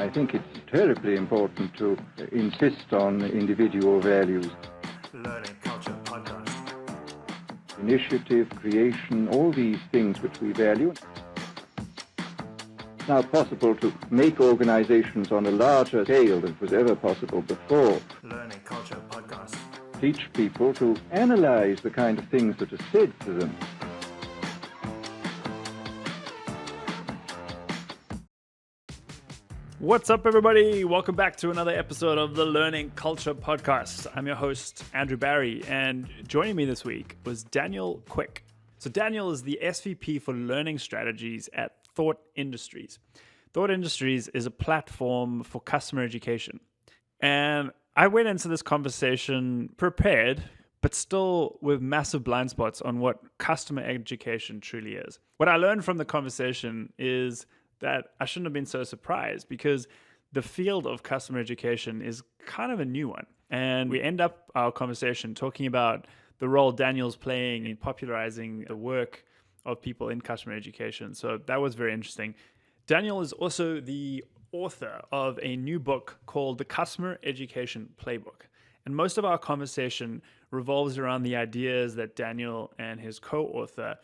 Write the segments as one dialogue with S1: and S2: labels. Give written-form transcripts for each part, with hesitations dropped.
S1: I think it's terribly important to insist on individual values.
S2: Learning Culture Podcast.
S1: Initiative, creation, all these things which we value. It's now possible to make organizations on a larger scale than was ever possible before.
S2: Learning Culture Podcast.
S1: Teach people to analyze the kind of things that are said to them.
S3: What's up, everybody? Welcome back to another episode of the Learning Culture Podcast. I'm your host, Andrew Barry, and joining me this week was Daniel Quick. So Daniel is the SVP for Learning Strategies at Thought Industries. Thought Industries is a platform for customer education. And I went into this conversation prepared, but still with massive blind spots on what customer education truly is. What I learned from the conversation is that I shouldn't have been so surprised, because the field of customer education is kind of a new one. And we end up our conversation talking about the role Daniel's playing in popularizing the work of people in customer education. So that was very interesting. Daniel is also the author of a new book called the Customer Education Playbook. And most of our conversation revolves around the ideas that Daniel and his co-author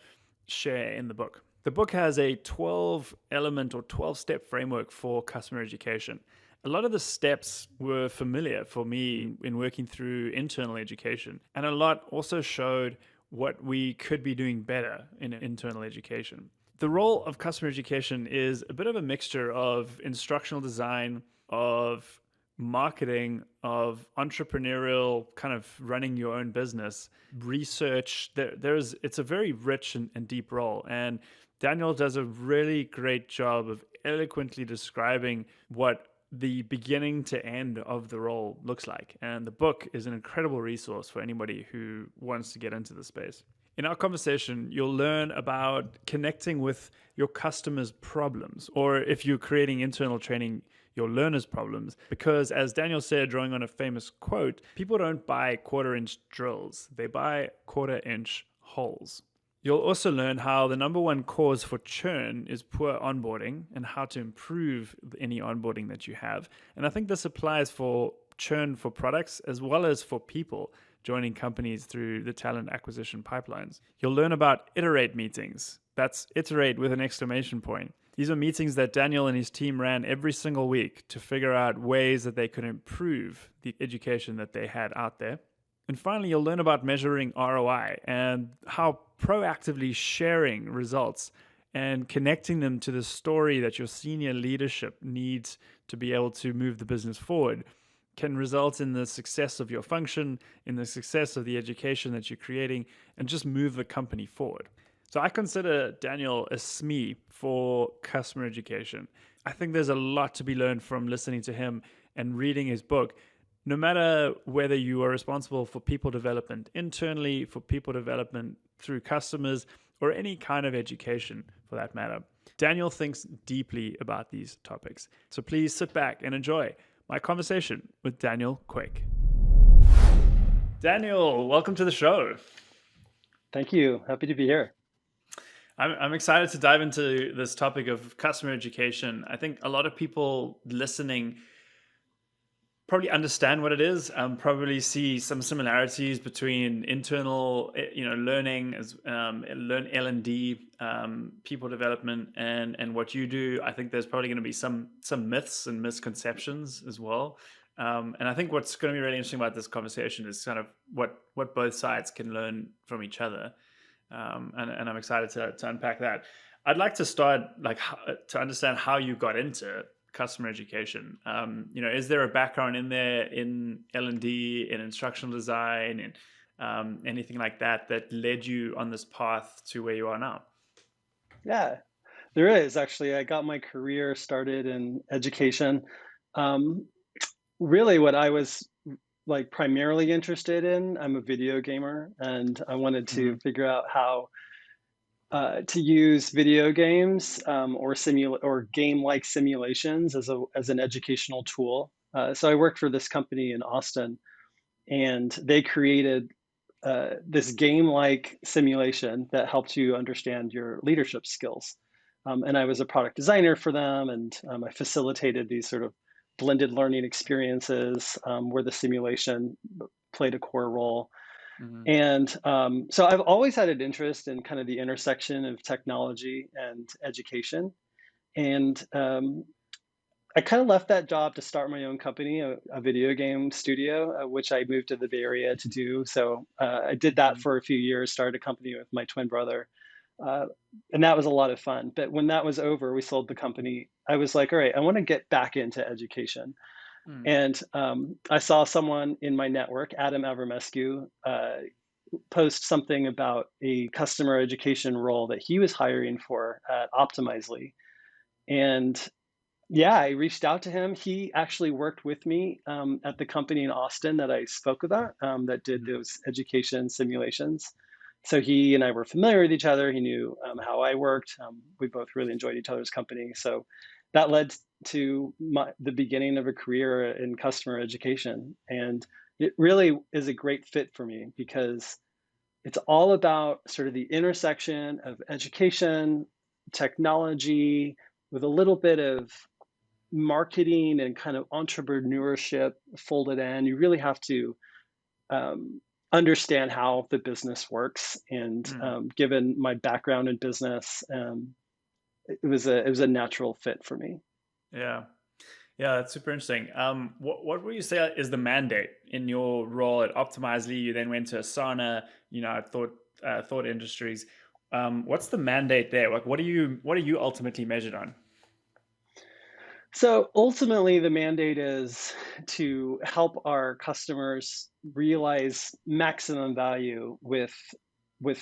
S3: share in the book. The book has a 12-element or 12-step framework for customer education. A lot of the steps were familiar for me in working through internal education, and a lot also showed what we could be doing better in internal education. The role of customer education is a bit of a mixture of instructional design, of marketing, of entrepreneurial kind of running your own business, research. It's a very rich and deep role. And Daniel does a really great job of eloquently describing what the beginning to end of the role looks like. And the book is an incredible resource for anybody who wants to get into the space. In our conversation, you'll learn about connecting with your customers' problems, or if you're creating internal training, your learners' problems. Because as Daniel said, drawing on a famous quote, people don't buy quarter-inch drills, they buy quarter-inch holes. You'll also learn how the number one cause for churn is poor onboarding and how to improve any onboarding that you have. And I think this applies for churn for products as well as for people joining companies through the talent acquisition pipelines. You'll learn about Iterate meetings. That's Iterate with an exclamation point. These are meetings that Daniel and his team ran every single week to figure out ways that they could improve the education that they had out there. And finally, you'll learn about measuring ROI and how proactively sharing results and connecting them to the story that your senior leadership needs to be able to move the business forward can result in the success of your function, in the success of the education that you're creating, and just move the company forward. So I consider Daniel a SME for customer education. I think there's a lot to be learned from listening to him and reading his book. No matter whether you are responsible for people development internally, for people development through customers, or any kind of education for that matter, Daniel thinks deeply about these topics. So please sit back and enjoy my conversation with Daniel Quick. Daniel, welcome to the show.
S4: Thank you. Happy to be here.
S3: I'm excited to dive into this topic of customer education. I think a lot of people listening probably understand what it is, probably see some similarities between internal, learning, learn L&D, people development, and what you do. I think there's probably going to be some myths and misconceptions as well. And I think what's going to be really interesting about this conversation is kind of what both sides can learn from each other. And I'm excited to unpack that. I'd like to start to understand how you got into customer education. Is there a background in there in L&D, in instructional design, and anything like that led you on this path to where you are now?
S4: Yeah, there is actually. I got my career started in education. Really, what I was primarily interested in, I'm a video gamer, and I wanted to figure out how to use video games or game-like simulations as an educational tool. So I worked for this company in Austin, and they created this game-like simulation that helped you understand your leadership skills. And I was a product designer for them, and I facilitated these sort of blended learning experiences where the simulation played a core role.
S3: Hmm.
S4: And so I've always had an interest in kind of the intersection of technology and education. And I kind of left that job to start my own company, a video game studio, which I moved to the Bay Area to do. So I did that for a few years, started a company with my twin brother. Uh, and that was a lot of fun. But when that was over, we sold the company. I was like, all right, I want to get back into education.
S3: Mm.
S4: And I saw someone in my network, Adam Avramescu, post something about a customer education role that he was hiring for at Optimizely. And yeah, I reached out to him. He actually worked with me at the company in Austin that I spoke about that did those education simulations. So he and I were familiar with each other. He knew how I worked. We both really enjoyed each other's company. So that led to the beginning of a career in customer education. And it really is a great fit for me because it's all about sort of the intersection of education, technology, with a little bit of marketing and kind of entrepreneurship folded in. You really have to understand how the business works. And
S3: Mm.
S4: given my background in business, it was a natural fit for me.
S3: Yeah. Yeah, that's super interesting. What would you say is the mandate in your role at Optimizely? You then went to Asana, at Thought Industries. What's the mandate there? Like, what are you ultimately measured on?
S4: So ultimately, the mandate is to help our customers realize maximum value with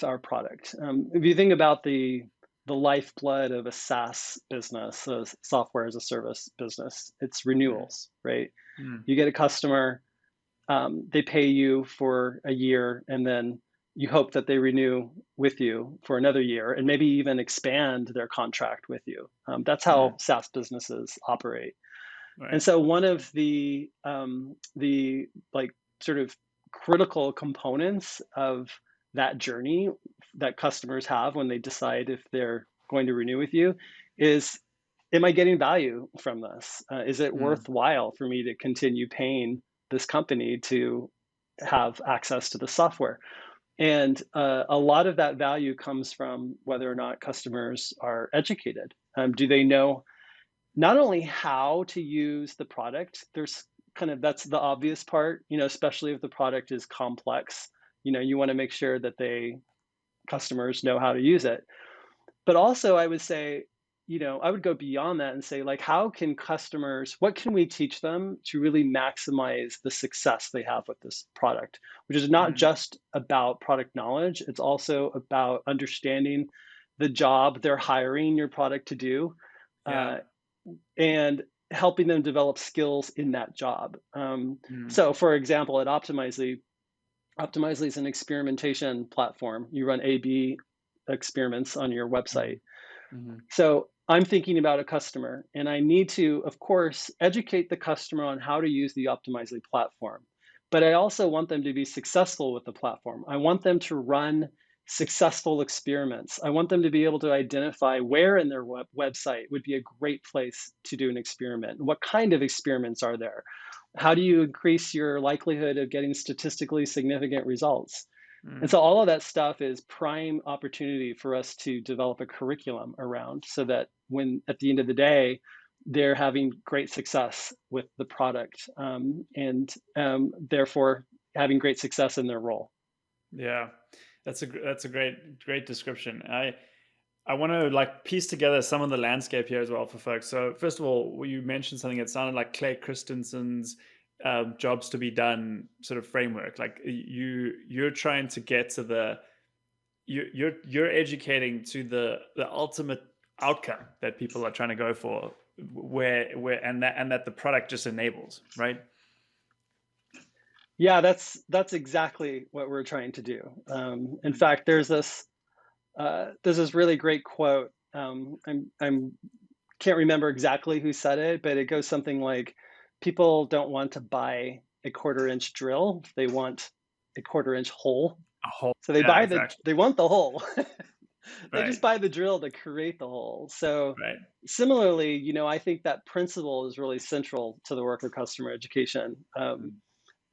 S4: our product. If you think about the lifeblood of a SaaS business, a software as a service business, it's
S3: Mm.
S4: renewals, right?
S3: Mm.
S4: You get a customer, they pay you for a year, and then you hope that they renew with you for another year and maybe even expand their contract with you. That's how
S3: Mm.
S4: SaaS businesses operate. And
S3: Right.
S4: so one of the like sort of critical components of that journey that customers have when they decide if they're going to renew with you is, am I getting value from this? Is it
S3: Mm.
S4: worthwhile for me to continue paying this company to have access to the software? And a lot of that value comes from whether or not customers are educated. Do they know not only how to use the product, there's kind of, that's the obvious part, especially if the product is complex, you want to make sure that customers know how to use it. But also I would say, I would go beyond that and say, like, how can customers, what can we teach them to really maximize the success they have with this product, which is not
S3: Mm.
S4: just about product knowledge, it's also about understanding the job they're hiring your product to do.
S3: Yeah.
S4: Uh, and helping them develop skills in that job.
S3: Mm.
S4: So, for example, at Optimizely, Optimizely is an experimentation platform. You run A/B experiments on your
S3: Mm.
S4: website.
S3: Mm.
S4: So, I'm thinking about a customer, and I need to, of course, educate the customer on how to use the Optimizely platform. But I also want them to be successful with the platform. I want them to run successful experiments. I want them to be able to identify where in their website would be a great place to do an experiment. What kind of experiments are there? How do you increase your likelihood of getting statistically significant results? And
S3: Mm.
S4: so all of that stuff is prime opportunity for us to develop a curriculum around so that when at the end of the day, they're having great success with the product and therefore having great success in their role.
S3: Yeah. That's a great description. I want to like piece together some of the landscape here as well for folks. So first of all, you mentioned something that sounded like Clay Christensen's jobs to be done sort of framework. Like you're trying to get to you're educating to the ultimate outcome that people are trying to go for, where and that the product just enables, right?
S4: Yeah, that's exactly what we're trying to do. In
S3: Mm.
S4: fact, there's this really great quote. I'm can't remember exactly who said it, but it goes something like, "People don't want to buy a quarter-inch drill; they want a quarter-inch hole."
S3: A whole,
S4: So they
S3: yeah,
S4: buy
S3: exactly.
S4: they want the hole. They
S3: Right.
S4: just buy the drill to create the hole. So
S3: Right.
S4: similarly, I think that principle is really central to the work of customer education.
S3: Mm.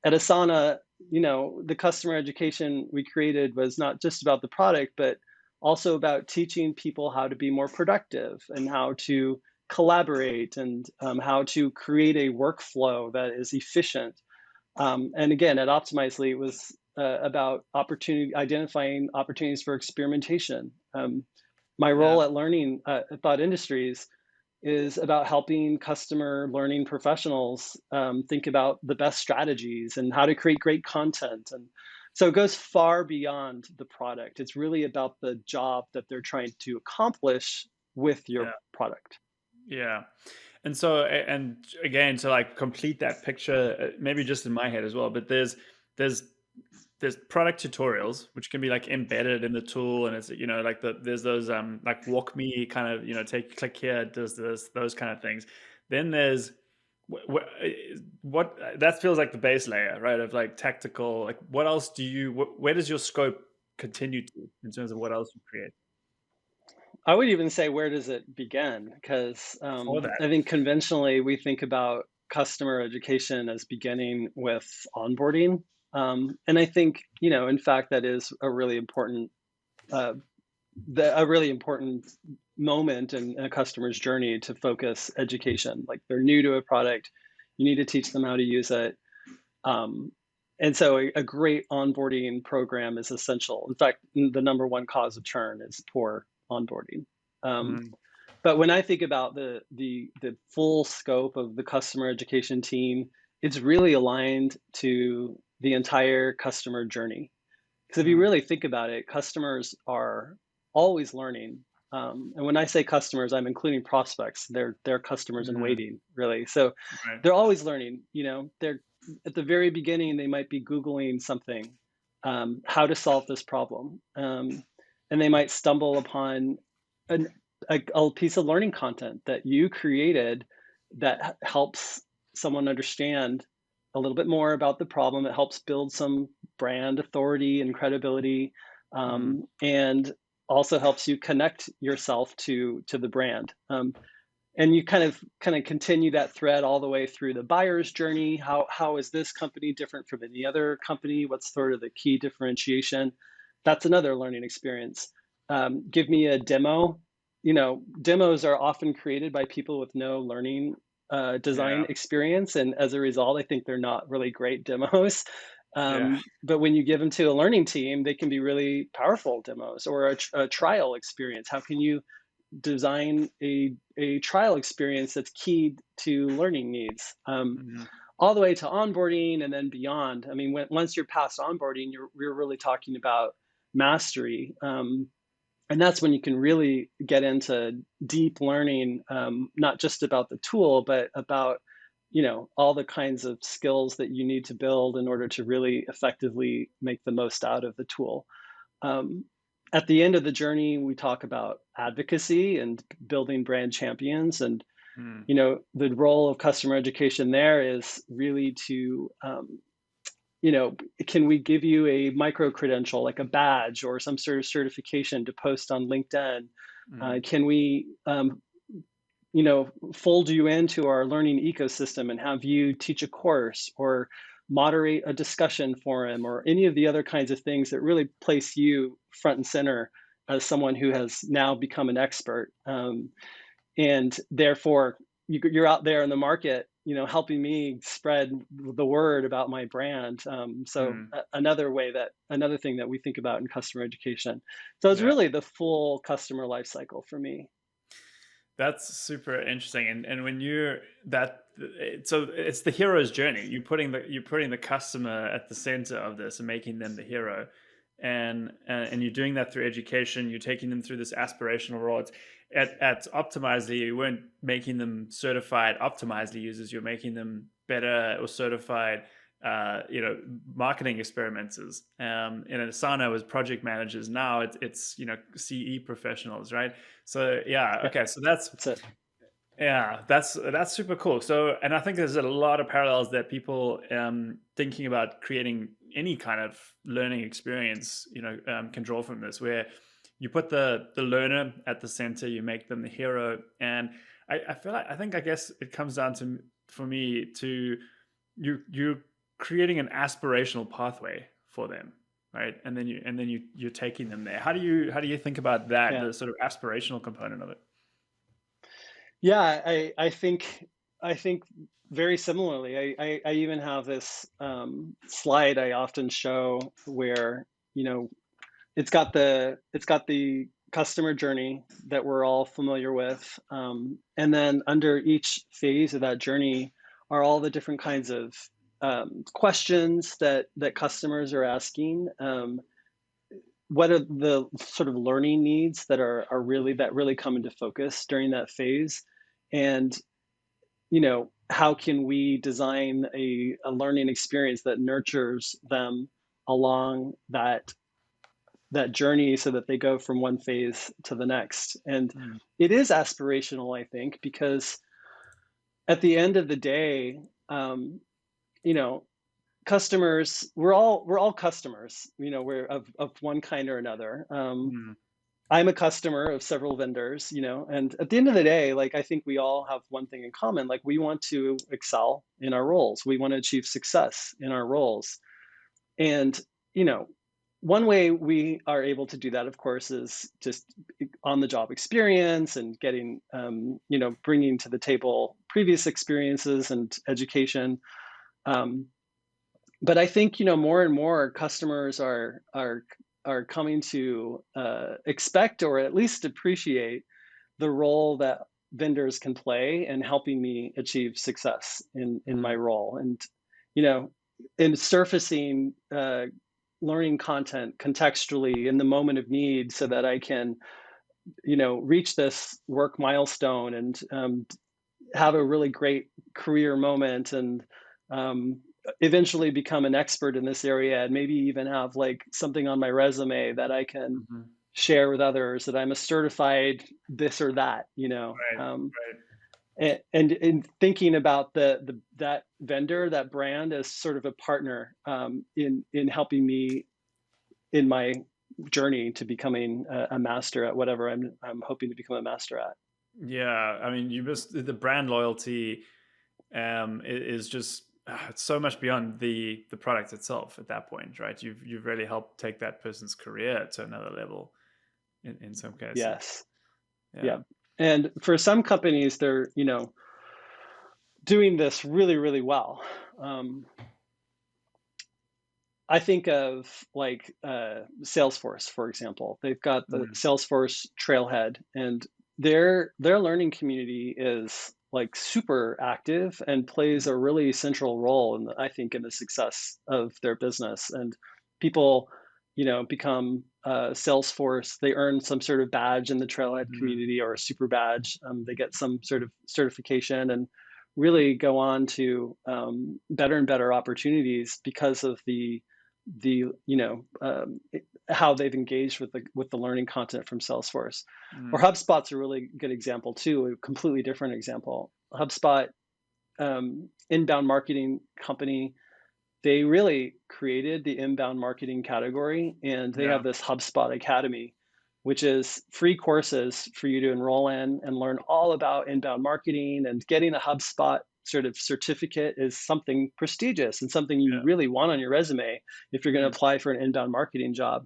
S4: At Asana, the customer education we created was not just about the product, but also about teaching people how to be more productive and how to collaborate and how to create a workflow that is efficient. And again, at Optimizely, it was about identifying opportunities for experimentation. My
S3: Yeah.
S4: role at Learning at Thought Industries is about helping customer learning professionals think about the best strategies and how to create great content. And so it goes far beyond the product. It's really about the job that they're trying to accomplish with your
S3: Yeah.
S4: product.
S3: Yeah. And so, and again, to like complete that picture, maybe just in my head as well, but there's there's product tutorials which can be like embedded in the tool, and it's like there's those like walk me kind of take click here, it does this, those kind of things. Then there's what that feels like the base layer, right? Of like tactical, like what else do you where does your scope continue to in terms of what else you create
S4: I would even say, where does it begin? Because
S3: for that?
S4: I think conventionally we think about customer education as beginning with onboarding. And I think, in fact, that is uh, a really important moment in a customer's journey to focus education. Like they're new to a product, you need to teach them how to use it. Um, and so a great onboarding program is essential. In fact, the number one cause of churn is poor onboarding. Um,
S3: Mm,
S4: but when I think about the full scope of the customer education team, it's really aligned to the entire customer journey. Because if you
S3: mm,
S4: really think about it, customers are always learning. And when I say customers, I'm including prospects. They're customers in
S3: mm,
S4: waiting, really. So
S3: right.
S4: they're always learning. They're at the very beginning, they might be Googling something, how to solve this problem, and they might stumble upon an, a piece of learning content that you created that helps someone understand a little bit more about the problem. It helps build some brand authority and credibility,
S3: Mm,
S4: and also helps you connect yourself to the brand. And you kind of continue that thread all the way through the buyer's journey. How is this company different from any other company? What's sort of the key differentiation? That's another learning experience. Give me a demo. Demos are often created by people with no learning design
S3: yeah.
S4: experience, and as a result, I think they're not really great demos.
S3: Yeah.
S4: But when you give them to a learning team, they can be really powerful demos, or a trial experience. How can you design a trial experience that's keyed to learning needs,
S3: Mhm.
S4: all the way to onboarding and then beyond. I mean, once you're past onboarding, we're really talking about mastery. And that's when you can really get into deep learning, not just about the tool, but about all the kinds of skills that you need to build in order to really effectively make the most out of the tool. Um, at the end of the journey, we talk about advocacy and building brand champions. And,
S3: Mm,
S4: the role of customer education there is really to, you know, can we give you a micro credential, like a badge or some sort of certification to post on LinkedIn?
S3: mm,
S4: Can we, fold you into our learning ecosystem and have you teach a course or moderate a discussion forum or any of the other kinds of things that really place you front and center as someone who has now become an expert, and therefore you're out there in the market, helping me spread the word about my brand. So
S3: mm.
S4: another thing that we think about in customer education. So it's
S3: Yeah.
S4: really the full customer life cycle for me.
S3: That's super interesting. And when you're that, so it's the hero's journey. You're putting the customer at the center of this and making them the hero, and you're doing that through education. You're taking them through this aspirational role. It's, at Optimizely, you weren't making them certified Optimizely users. You're making them better or certified marketing experimenters. In Asana as project managers. Now it's CE professionals, right? So yeah,
S4: Yeah,
S3: okay. So that's
S4: that's it.
S3: yeah, that's super cool. So, and I think there's a lot of parallels that people thinking about creating any kind of learning experience, can draw from this, where you put the learner at the center, you make them the hero. And I feel like, I guess it comes down to, for me, to you're creating an aspirational pathway for them, right? And then you're taking them there. How do you think about that,
S4: Yeah.
S3: the sort of aspirational component of it?
S4: Yeah, I think very similarly. I even have this slide I often show where, you know, it's got the customer journey that we're all familiar with, and then under each phase of that journey are all the different kinds of questions that customers are asking. What are the sort of learning needs that really come into focus during that phase, and how can we design a learning experience that nurtures them along that journey so that they go from one phase to the next. And
S3: Mm.
S4: it is aspirational, I think, because at the end of the day, um, you know, customers, we're all customers, we're of one kind or another.
S3: Mm.
S4: I'm a customer of several vendors, and at the end of the day, like, I think we all have one thing in common. Like, we want to excel in our roles. We want to achieve success in our roles. And, you know, one way we are able to do that, of course, is just on the job experience and getting, bringing to the table previous experiences and education. Um, but I think, more and more customers are coming to expect, or at least appreciate, the role that vendors can play in helping me achieve success in my
S3: Mm.
S4: role. And you know in surfacing learning content contextually in the moment of need so that I can reach this work milestone and have a really great career moment, and um, eventually become an expert in this area, and maybe even have like something on my resume that I can
S3: Mhm.
S4: share with others, that I'm a certified this or that,
S3: Right. Right.
S4: and in thinking about the that vendor, that brand, as sort of a partner in helping me in my journey to becoming a master at whatever I'm hoping to become a master at.
S3: Yeah, I mean, you just, the brand loyalty is just, it's so much beyond the product itself at that point, right? You've really helped take that person's career to another level in some cases.
S4: Yes.
S3: Yeah.
S4: Yeah. And for some companies, they're, doing this really, really well. Um, I think of like Salesforce, for example. They've got the
S3: Mm.
S4: Salesforce Trailhead, and their learning community is like super active and plays a really central role in I think in the success of their business. And people, become Salesforce. They earn some sort of badge in the Trailhead
S3: Mm.
S4: community, or a super badge. They get some sort of certification and really go on to better and better opportunities because of the how they've engaged with the learning content from Salesforce. Or
S3: Mm.
S4: HubSpot's a really good example too, a completely different example. HubSpot, inbound marketing company, they really created the inbound marketing category, and they
S3: Yeah.
S4: have this HubSpot Academy, which is free courses for you to enroll in and learn all about inbound marketing. And getting a HubSpot sort of certificate is something prestigious and something you
S3: Yeah.
S4: really want on your resume if you're going
S3: Mm.
S4: to apply for an inbound marketing job.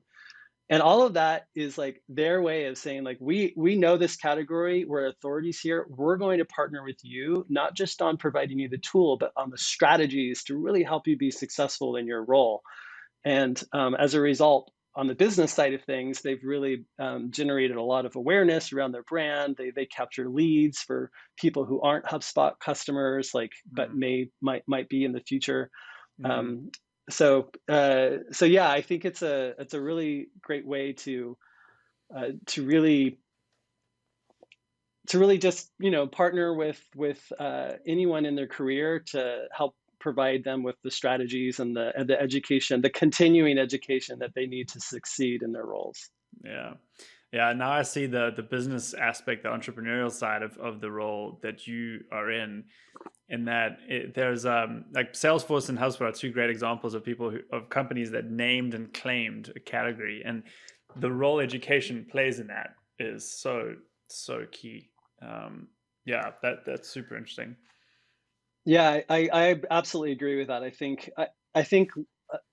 S4: And all of that is like their way of saying, like, we know this category, we're authorities here, we're going to partner with you, not just on providing you the tool, but on the strategies to really help you be successful in your role. And as a result, on the business side of things, they've really generated a lot of awareness around their brand. They capture leads for people who aren't HubSpot customers, like, but
S3: Mm.
S4: might be in the future.
S3: Mm.
S4: um, so yeah, I think it's a really great way uh, to really to really just partner with anyone in their career to help provide them with the strategies and the education, the continuing education that they need to succeed in their roles.
S3: Yeah. Yeah. Now I see the business aspect, the entrepreneurial side of the role that you are in that there's like Salesforce and HubSpot are two great examples of people of companies that named and claimed a category. And the role education plays in that is so key. Yeah, that's super interesting.
S4: Yeah, I absolutely agree with that. I think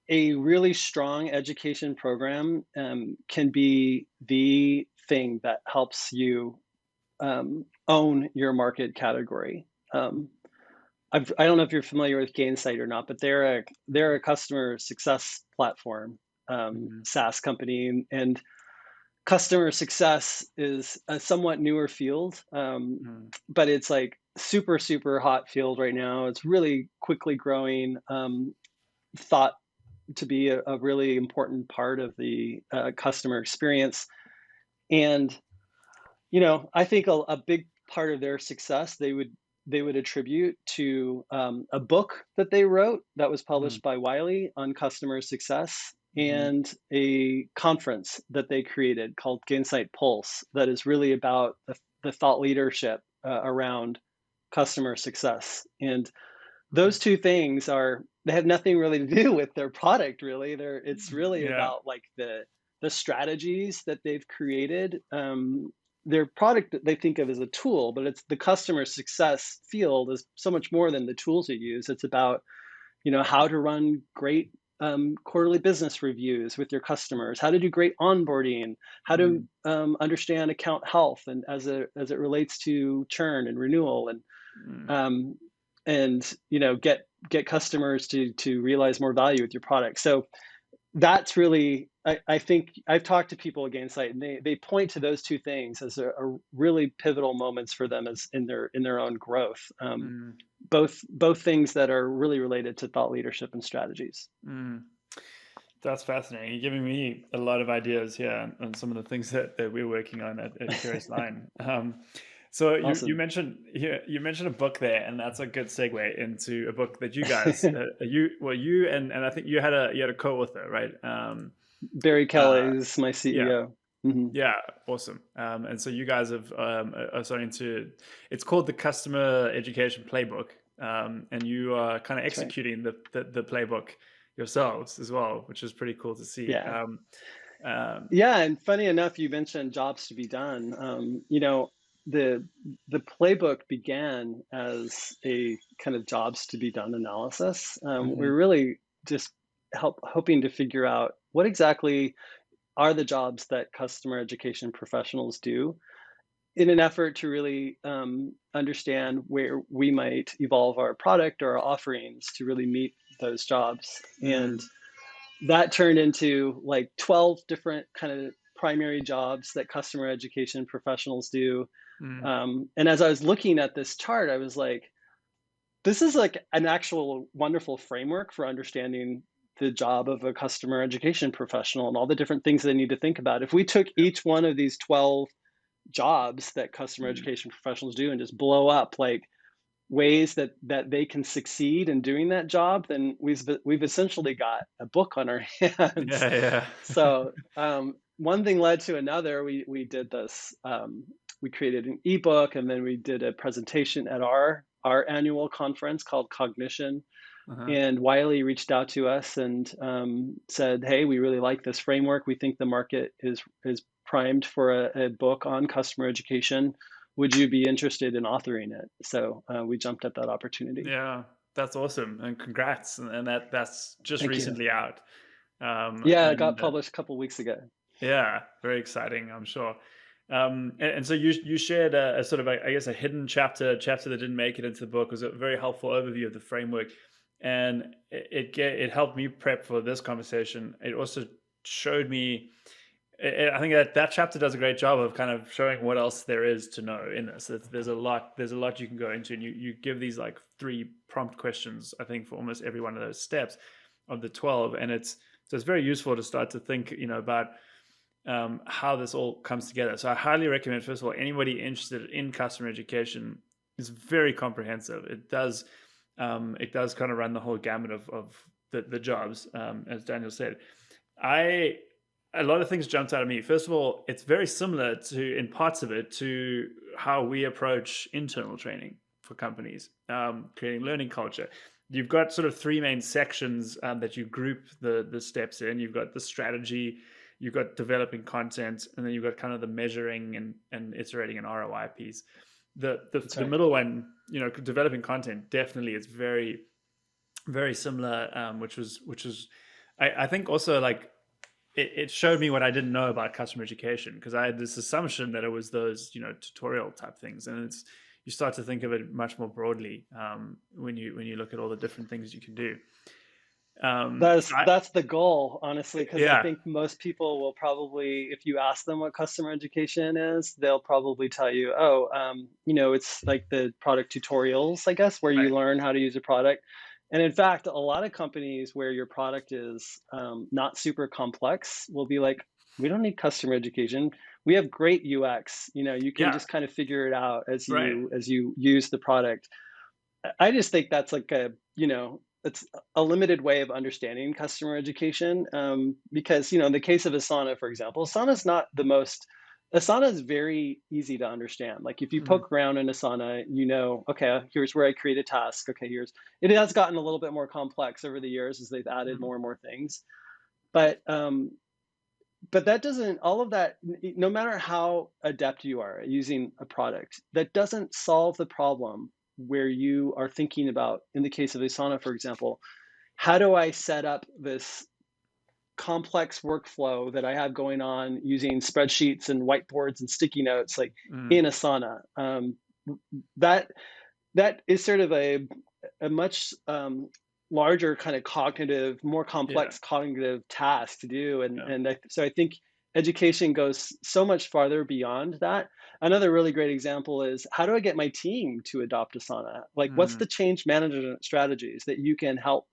S4: a really strong education program can be the thing that helps you own your market category. I don't know if you're familiar with Gainsight or not, but they're a customer success platform,
S3: Mhm.
S4: SaaS company, and customer success is a somewhat newer field,
S3: Mm.
S4: but it's like super hot field right now. It's really quickly growing, thought to be a really important part of the customer experience. And I think a big part of their success they would attribute to a book that they wrote that was
S3: Mm.
S4: published by Wiley on customer success,
S3: Mhm.
S4: and a conference that they created called Gainsight Pulse that is really about the thought leadership around customer success. And those two things they have nothing really to do with their product, really. It's really
S3: Yeah.
S4: about like the strategies that they've created. Their product they think of as a tool, but it's the customer success field is so much more than the tools you use. It's about how to run great quarterly business reviews with your customers, how to do great onboarding, how to
S3: Mm.
S4: understand account health and as it relates to churn and renewal,
S3: Mm.
S4: um, and get customers to realize more value with your product. So that's really, I think I've talked to people at Gainsight, and they point to those two things as a really pivotal moments for them as in their own growth.
S3: Mm.
S4: Both things that are really related to thought leadership and strategies.
S3: Mm. That's fascinating. You're giving me a lot of ideas here on some of the things that we're working on at Curious Line. So you
S4: Awesome.
S3: mentioned here you mentioned a book there, and that's a good segue into a book that you guys you and I think you had a co-author, right?
S4: Barry
S3: Uh,
S4: Kelly is my
S3: yeah,
S4: CEO. Hmm.
S3: yeah, awesome. And so you guys have are starting to. It's called the Customer Education Playbook, and you are kind of
S4: That's right.
S3: executing the playbook yourselves as well, which is pretty cool to see.
S4: Yeah.
S3: Um,
S4: Yeah, and funny enough, you mentioned jobs to be done. The the playbook began as a kind of jobs to be done analysis. We're
S3: mhm,
S4: really just hoping to figure out what exactly are the jobs that customer education professionals do in an effort to really understand where we might evolve our product or our offerings to really meet those jobs. And
S3: mm,
S4: that turned into like 12 different kind of primary jobs that customer education professionals do.
S3: mm,
S4: And as I was looking at this chart, I was like, this is like an actual wonderful framework for understanding the job of a customer education professional and all the different things they need to think about. If we took each one of these 12 jobs that customer
S3: mm,
S4: education professionals do and just blow up like ways that they can succeed in doing that job, then we've essentially got a book on our hands.
S3: yeah, yeah.
S4: So one thing led to another. We did this. We created an ebook, and then we did a presentation at our annual conference called Cognition.
S3: Uh-huh.
S4: And Wiley reached out to us and said, "Hey, we really like this framework. We think the market is primed for a book on customer education. Would you be interested in authoring it?" So we jumped at that opportunity.
S3: Yeah, that's awesome, and congrats, and that's just
S4: Thank you.
S3: recently out.
S4: Yeah, it got
S3: And
S4: published a couple weeks ago.
S3: yeah, very exciting, I'm sure. And so you shared a sort of I guess a hidden chapter that didn't make it into the book. It was a very helpful overview of the framework, and it helped me prep for this conversation. It also showed me. I think that chapter does a great job of kind of showing what else there is to know in this. There's a lot you can go into, and you give these like 3 prompt questions, I think, for almost every one of those steps of the 12, and it's very useful to start to think, about how this all comes together. So I highly recommend, first of all, anybody interested in customer education is very comprehensive. It does kind of run the whole gamut of the jobs, as Daniel said. I A lot of things jumped out at me. First of all, it's very similar to, in parts of it, to how we approach internal training for companies, creating learning culture. You've got sort of 3 main sections that you group the steps in. You've got the strategy, you've got developing content, and then you've got kind of the measuring and iterating and ROI piece.
S4: That's
S3: The
S4: right.
S3: middle one, developing content, definitely is very, very similar, which was I think also like it showed me what I didn't know about customer education, because I had this assumption that it was those tutorial type things, and it's you start to think of it much more broadly, when you look at all the different things you can do. So
S4: That's the goal, honestly, because I
S3: yeah,
S4: think most people will probably, if you ask them what customer education is, they'll probably tell you, oh, it's like the product tutorials, I guess, where you
S3: right,
S4: learn how to use a product. And in fact, a lot of companies where your product is not super complex will be like, we don't need customer education. We have great UX. You can
S3: yeah,
S4: just kind of figure it out as
S3: right,
S4: you use the product. I just think that's like it's a limited way of understanding customer education, because, in the case of Asana, for example, Asana is very easy to understand. Like if you
S3: mhm,
S4: poke around in Asana, okay, here's where I create a task. Okay, it has gotten a little bit more complex over the years as they've added
S3: mhm,
S4: more and more things. But that doesn't, all of that, no matter how adept you are at using a product, that doesn't solve the problem where you are thinking about, in the case of Asana, for example, how do I set up this complex workflow that I have going on using spreadsheets and whiteboards and sticky notes, like
S3: mhm,
S4: in Asana? That that is sort of a much larger kind of cognitive, more
S3: yeah,
S4: complex cognitive task to do,
S3: yeah,
S4: so I think education goes so much farther beyond that. Another really great example is, how do I get my team to adopt Asana? Like, what's
S3: mhm,
S4: the change management strategies that you can help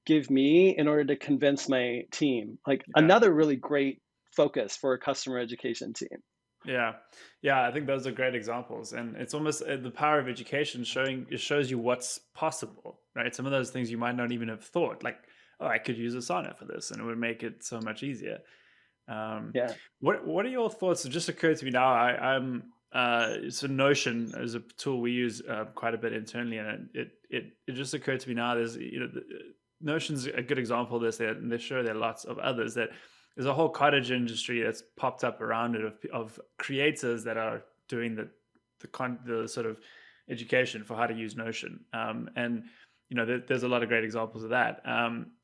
S4: give me in order to convince my team? Like,
S3: yeah.
S4: another really great focus for a customer education team.
S3: Yeah, yeah, I think those are great examples, and it's almost the power of education showing it shows you what's possible, right? Some of those things you might not even have thought, like, oh, I could use Asana for this, and it would make it so much easier. Um,
S4: Yeah.
S3: what are your thoughts? It just occurred to me now. So Notion is a tool we use quite a bit internally, and it just occurred to me now. There's Notion's a good example of this. And they're sure there are lots of others that there's a whole cottage industry that's popped up around it of creators that are doing the sort of education for how to use Notion. And there's a lot of great examples of that.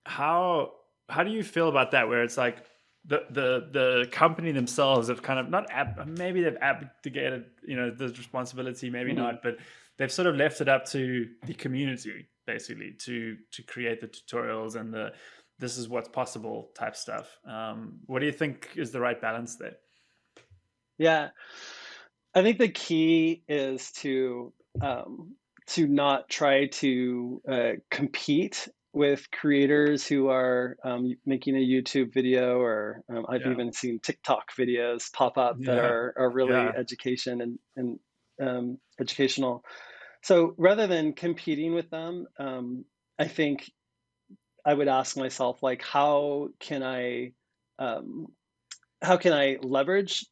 S3: How do you feel about that? Where it's like the company themselves have kind of not maybe they've abdicated the responsibility, maybe
S4: Mhm.
S3: not, but they've sort of left it up to the community basically to create the tutorials and the this is what's possible type stuff. What do you think is the right balance there?
S4: Yeah. I think the key is to not try to compete with creators who are making a YouTube video, or I've
S3: Yeah,
S4: even seen TikTok videos pop up that
S3: yeah,
S4: are really
S3: yeah,
S4: education and educational. So rather than competing with them, I think I would ask myself, like, um, how can I leverage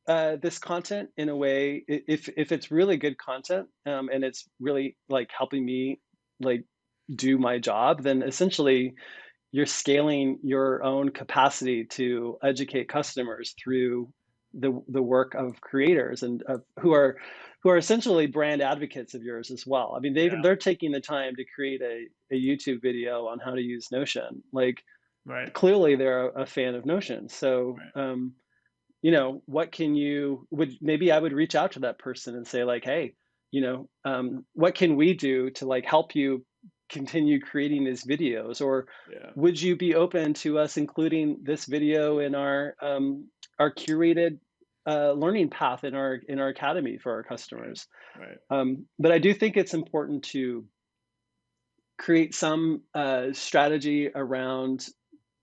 S4: this content in a way, if it's really good content, and it's really like helping me like do my job, then essentially you're scaling your own capacity to educate customers through the work of creators, and who are essentially brand advocates of yours as well. I mean,
S3: yeah,
S4: they're taking the time to create a YouTube video on how to use Notion. Like,
S3: right,
S4: clearly they're a fan of Notion. So
S3: right,
S4: what can you would maybe I would reach out to that person and say, like, hey, what can we do to like help you continue creating these videos? Or
S3: yeah,
S4: would you be open to us including this video in our curated learning path in our academy for our
S3: right,
S4: customers?
S3: right,
S4: But I do think it's important to create some strategy around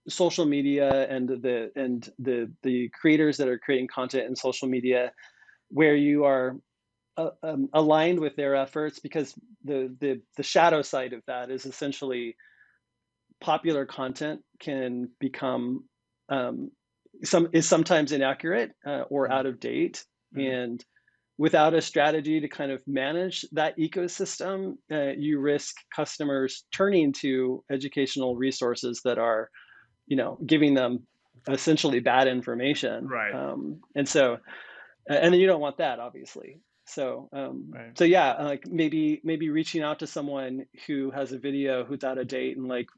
S4: social media and the creators that are creating content in social media, where you are aligned with their efforts, because the shadow side of that is essentially popular content can become um, sometimes inaccurate or
S3: mhm,
S4: out of date,
S3: mhm,
S4: and without a strategy to kind of manage that ecosystem, you risk customers turning to educational resources that are giving them essentially bad information.
S3: Right.
S4: And so, and then you don't want that, obviously. So,
S3: Right.
S4: so yeah, like maybe reaching out to someone who has a video who's out of date and like,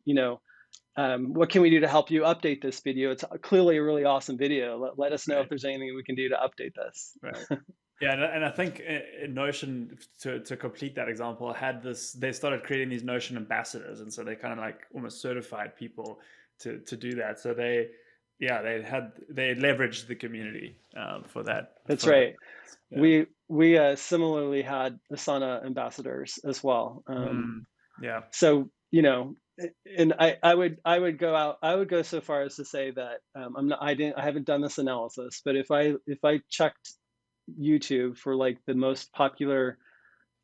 S4: what can we do to help you update this video? It's clearly a really awesome video. Let us know if
S3: Right.
S4: there's anything we can do to update this.
S3: Right. Yeah, and I think in Notion, to complete that example, had this. They started creating these Notion ambassadors, and so they kind of like almost certified people to do that. So they leveraged the community for that.
S4: That's
S3: For that.
S4: right.
S3: Yeah.
S4: We similarly had Asana ambassadors as well.
S3: Yeah.
S4: So and I would go so far as to say that I haven't done this analysis, but if I checked YouTube for like the most popular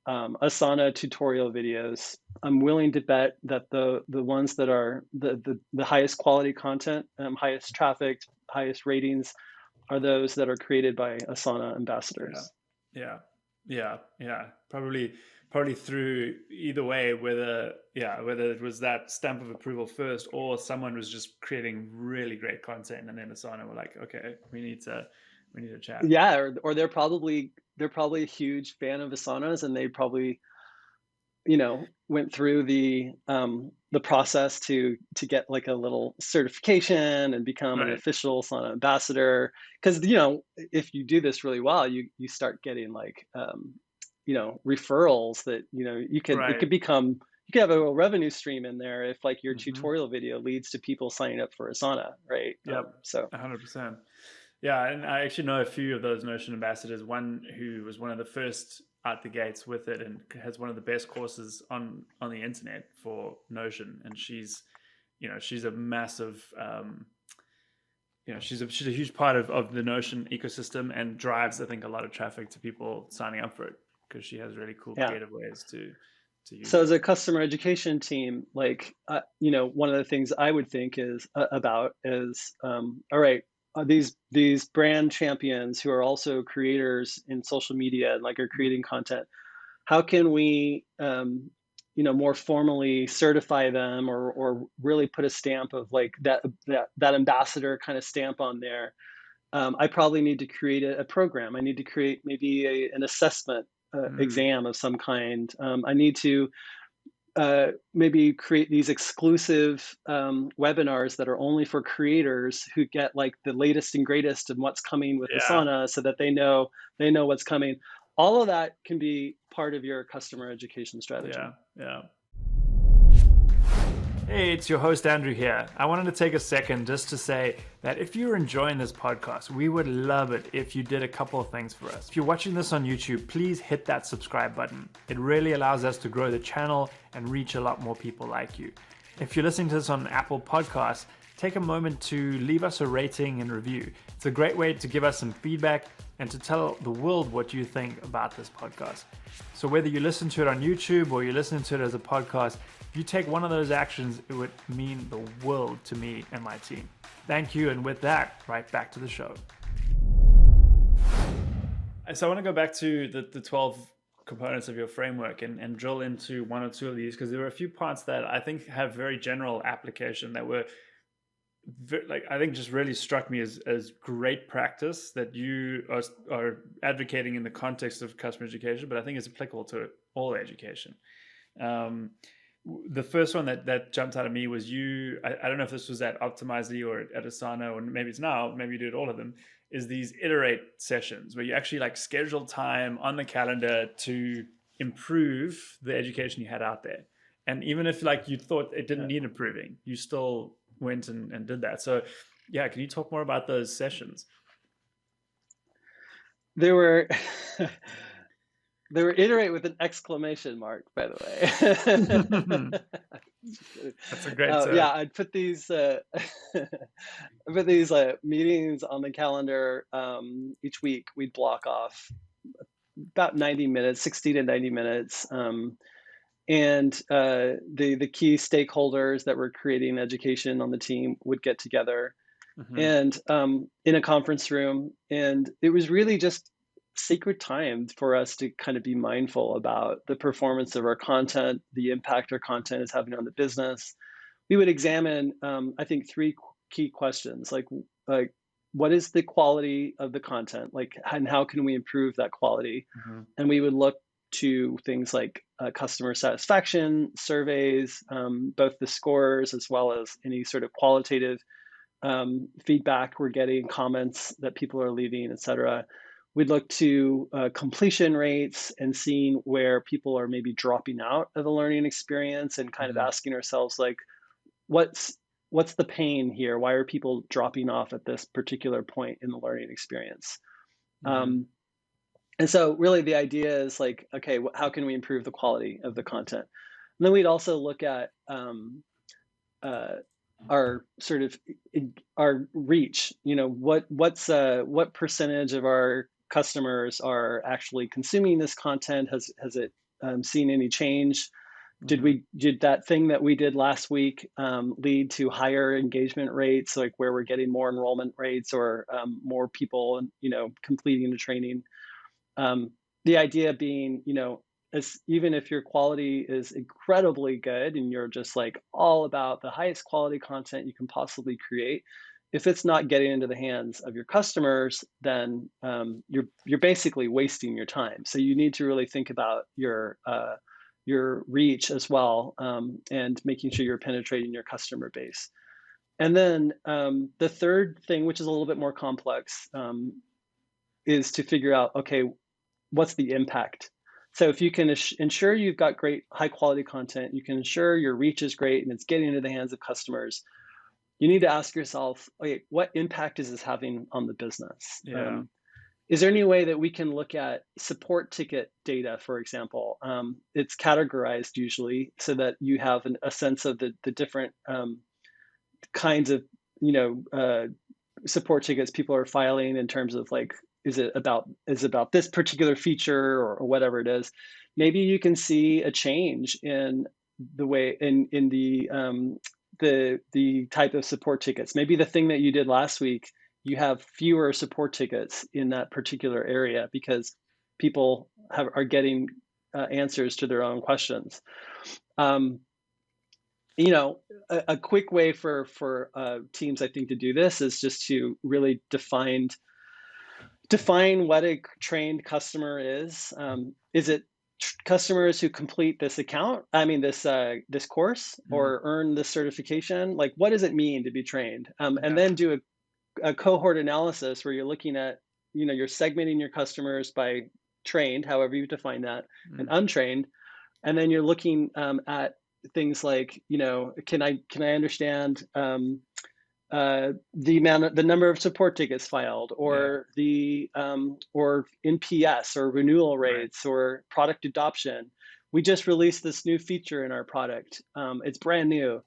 S4: Asana tutorial videos, I'm willing to bet that the ones that are the highest quality content, highest traffic, highest ratings, are those that are created by Asana
S3: Yeah.
S4: ambassadors.
S3: Yeah. Probably through either way, whether it was that stamp of approval first, or someone was just creating really great content, and then Asana were like, okay, we need to chat.
S4: Yeah, or they're probably a huge fan of Asanas, and they probably went through the process to get like a little certification and become an
S3: Right.
S4: official Asana ambassador. Because if you do this really well, you start getting like referrals that it
S3: Right.
S4: could become, you could have a revenue stream in there if like your
S3: Hmm.
S4: tutorial video leads to people signing up for Asana, right?
S3: Yep.
S4: So
S3: 100%. Yeah, and I actually know a few of those Notion ambassadors. One who was one of the first out the gates with it, and has one of the best courses on the internet for Notion. And she's a massive, she's a huge part of the Notion ecosystem, and drives, I think, a lot of traffic to people signing up for it, because she has really cool,
S4: yeah.
S3: creative ways to use
S4: So
S3: it.
S4: as a customer education team, like one of the things I would think is about is, all right, these brand champions who are also creators in social media and like are creating content. How can we, more formally certify them, or really put a stamp of like that ambassador kind of stamp on there? I probably need to create a program. I need to create maybe an assessment
S3: Mm,
S4: exam of some kind. I need to maybe create these exclusive webinars that are only for creators who get like the latest and greatest of what's coming with
S3: yeah,
S4: Asana, so that they know what's coming. All of that can be part of your customer education strategy.
S3: yeah. Hey, it's your host Andrew here. I wanted to take a second just to say that if you're enjoying this podcast, we would love it if you did a couple of things for us. If you're watching this on YouTube, please hit that subscribe button. It really allows us to grow the channel and reach a lot more people like you. If you're listening to this on Apple Podcasts, take a moment to leave us a rating and review. It's a great way to give us some feedback and to tell the world what you think about this podcast. So whether you listen to it on YouTube or you're listening to it as a podcast, if you take one of those actions, it would mean the world to me and my team. Thank you, and with that, right back to the show. So I want to go back to the 12 components of your framework and drill into one or two of these, because there were a few parts that I think have very general application that were I think just really struck me as great practice that you are advocating in the context of customer education, but I think it's applicable to all education. The first one that jumped out at me was I don't know if this was at Optimizely or at Asana, or maybe it's now, maybe you did all of them, is these Iterate sessions where you actually like schedule time on the calendar to improve the education you had out there. And even if like you thought it didn't need improving, you still went and did that. So yeah, can you talk more about those sessions?
S4: There were Iterate with an exclamation mark, by the way.
S3: That's a great
S4: yeah, I'd put these meetings on the calendar. Each week we'd block off about 90 minutes, 60 to 90 minutes. And the key stakeholders that were creating education on the team would get together and in a conference room. And it was really just sacred time for us to kind of be mindful about the performance of our content, the impact our content is having on the business. We would examine, I think, three key questions, like what is the quality of the content, like, and how can we improve that quality?
S3: Mm-hmm.
S4: And we would look to things like customer satisfaction surveys, both the scores as well as any sort of qualitative feedback we're getting, comments that people are leaving, et cetera. We'd look to completion rates and seeing where people are maybe dropping out of the learning experience, and kind of asking ourselves, like, what's the pain here? Why are people dropping off at this particular point in the learning experience? And so really the idea is like, okay, how can we improve the quality of the content? And then we'd also look at our sort of our reach. What percentage of our customers are actually consuming this content? Has it seen any change? Did that thing that we did last week lead to higher engagement rates, like where we're getting more enrollment rates, or more people, completing the training? The idea being, even if your quality is incredibly good and you're just like all about the highest quality content you can possibly create, if it's not getting into the hands of your customers, then you're basically wasting your time. So you need to really think about your reach as well, and making sure you're penetrating your customer base. And then the third thing, which is a little bit more complex, is to figure out, okay, what's the impact? So if you can ensure you've got great high quality content, you can ensure your reach is great and it's getting into the hands of customers, you need to ask yourself, okay, what impact is this having on the business?
S3: Yeah.
S4: Is there any way that we can look at support ticket data, for example? It's categorized usually so that you have a sense of the different kinds of support tickets people are filing, in terms of like, is it about this particular feature, or whatever it is. Maybe you can see a change in the way in the type of support tickets. Maybe the thing that you did last week, you have fewer support tickets in that particular area because people are getting answers to their own questions. A quick way for teams, I think, to do this is just to really define what a trained customer is. Is it customers who complete this account? I mean, this course, or earn this certification? Like, what does it mean to be trained? And then do a cohort analysis where you're looking at, you're segmenting your customers by trained, however you define that, and untrained, and then you're looking at things like, can I understand the number of support tickets filed, or the or NPS, or renewal rates, or product adoption. We just released this new feature in our product. It's brand new.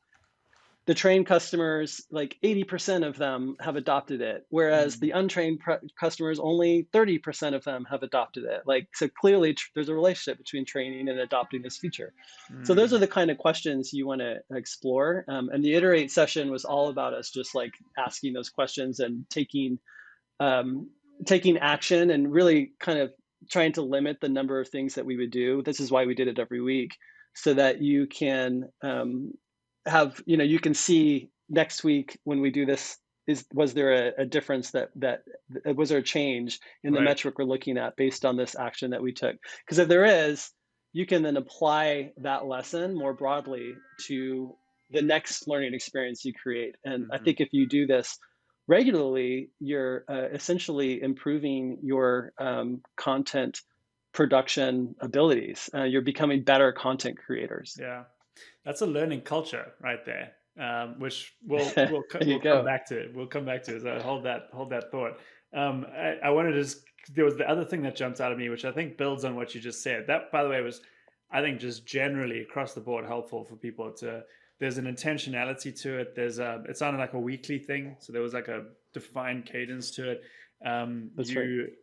S4: The trained customers, like 80% of them have adopted it, whereas the untrained customers, only 30% of them have adopted it. Like, so clearly there's a relationship between training and adopting this feature. So those are the kind of questions you want to explore. And the Iterate session was all about us just like asking those questions and taking action, and really kind of trying to limit the number of things that we would do. This is why we did it every week, so that you can you can see next week when we do this, was there a difference, that was there a change in the metric we're looking at based on this action that we took? Because if there is, you can then apply that lesson more broadly to the next learning experience you create. And I think if you do this regularly, you're essentially improving your content production abilities. You're becoming better content creators.
S3: Yeah. That's a learning culture right there, which we'll come back to. We'll come back to it. So hold that thought. I wanted to there was the other thing that jumped out at me, which I think builds on what you just said. That, by the way, was, I think, just generally across the board helpful for people to. There's an intentionality to it. It sounded like a weekly thing, so there was like a defined cadence to it.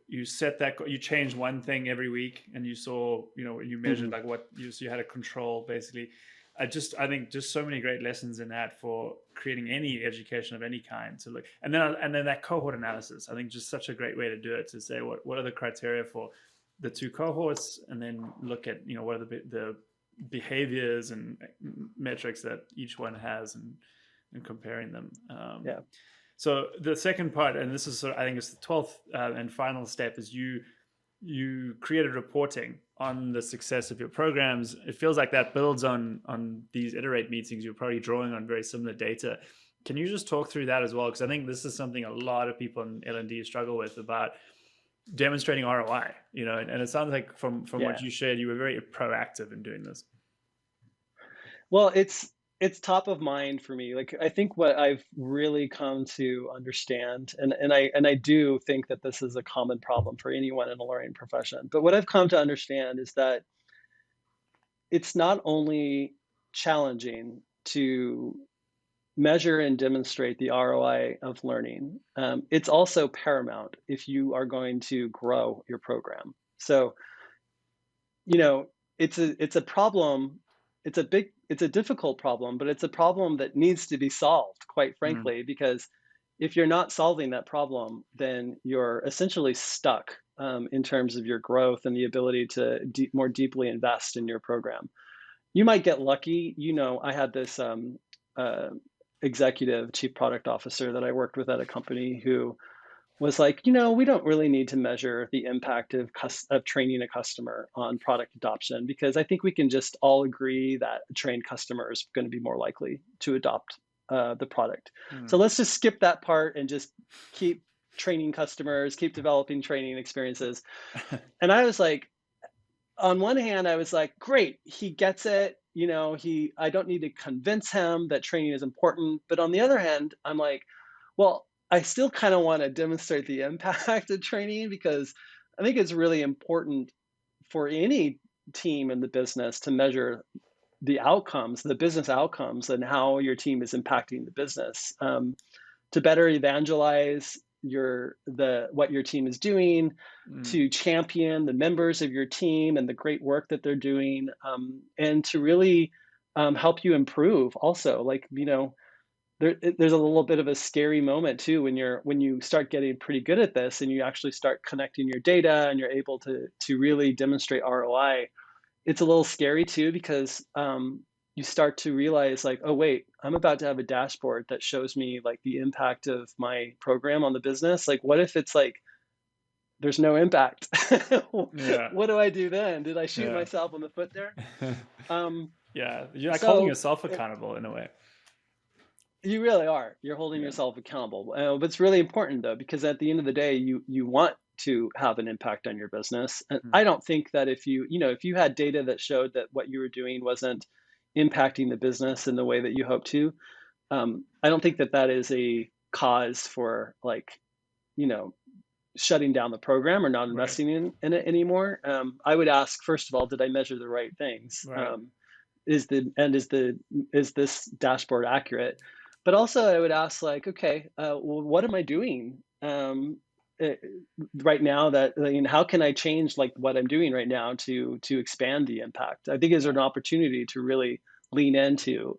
S3: You set that, you changed one thing every week, and you saw, you measured like what you had a control basically. I think just so many great lessons in that for creating any education of any kind to look, and then that cohort analysis, I think, just such a great way to do it, to say what are the criteria for the two cohorts, and then look at what are the behaviors and metrics that each one has, and comparing them. So the second part, and this is sort of, I think it's the 12th and final step, is you created reporting on the success of your programs. It feels like that builds on these iterate meetings. You're probably drawing on very similar data. Can you just talk through that as well? Because I think this is something a lot of people in L&D struggle with, about demonstrating ROI. And it sounds like from
S4: Yeah.
S3: what you shared, you were very proactive in doing this.
S4: Well, it's top of mind for me. Like, I think what I've really come to understand, and I do think that this is a common problem for anyone in a learning profession, but what I've come to understand is that it's not only challenging to measure and demonstrate the ROI of learning, it's also paramount if you are going to grow your program. So, it's a problem. It's a difficult problem, but it's a problem that needs to be solved, quite frankly, because if you're not solving that problem, then you're essentially stuck in terms of your growth and the ability to more deeply invest in your program. You might get lucky. I had this uh, executive chief product officer that I worked with at a company who was like, we don't really need to measure the impact of training a customer on product adoption, because I think we can just all agree that a trained customer is going to be more likely to adopt the product. So let's just skip that part and just keep training customers, keep developing training experiences. And I was like, on one hand, I was like, great, he gets it. I don't need to convince him that training is important. But on the other hand, I'm like, well, I still kind of want to demonstrate the impact of training, because I think it's really important for any team in the business to measure the outcomes, the business outcomes, and how your team is impacting the business, to better evangelize what your team is doing, to champion the members of your team and the great work that they're doing, and to really help you improve. Also, like, there's a little bit of a scary moment too when you start getting pretty good at this and you actually start connecting your data and you're able to really demonstrate ROI. It's a little scary too, because you start to realize, like, oh wait, I'm about to have a dashboard that shows me like the impact of my program on the business. Like, what if it's like there's no impact?
S3: Yeah.
S4: What do I do then? Did I shoot
S3: Yeah.
S4: myself in the foot there?
S3: Yeah, you're like holding
S4: So
S3: yourself accountable in a way.
S4: you really are. You're holding
S3: Yeah.
S4: yourself accountable. But it's really important though, because at the end of the day, you want to have an impact on your business. And I don't think that if you had data that showed that what you were doing wasn't impacting the business in the way that you hope to, I don't think that that is a cause for, like, shutting down the program or not investing in it anymore. I would ask, first of all, did I measure the right things?
S3: Right.
S4: Is this dashboard accurate? But also, I would ask, like, okay, well, what am I doing right now? How can I change like what I'm doing right now to expand the impact? I think is there an opportunity to really lean into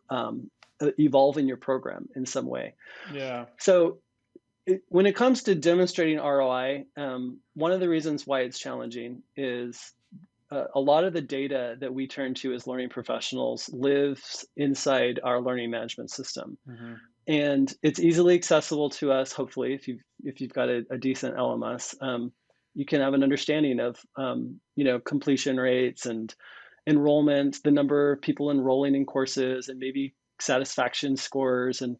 S4: evolving your program in some way.
S3: Yeah.
S4: So when it comes to demonstrating ROI, one of the reasons why it's challenging is a lot of the data that we turn to as learning professionals lives inside our learning management system, and it's easily accessible to us. Hopefully, if you've got a decent LMS, you can have an understanding of completion rates and enrollment, the number of people enrolling in courses, and maybe satisfaction scores, and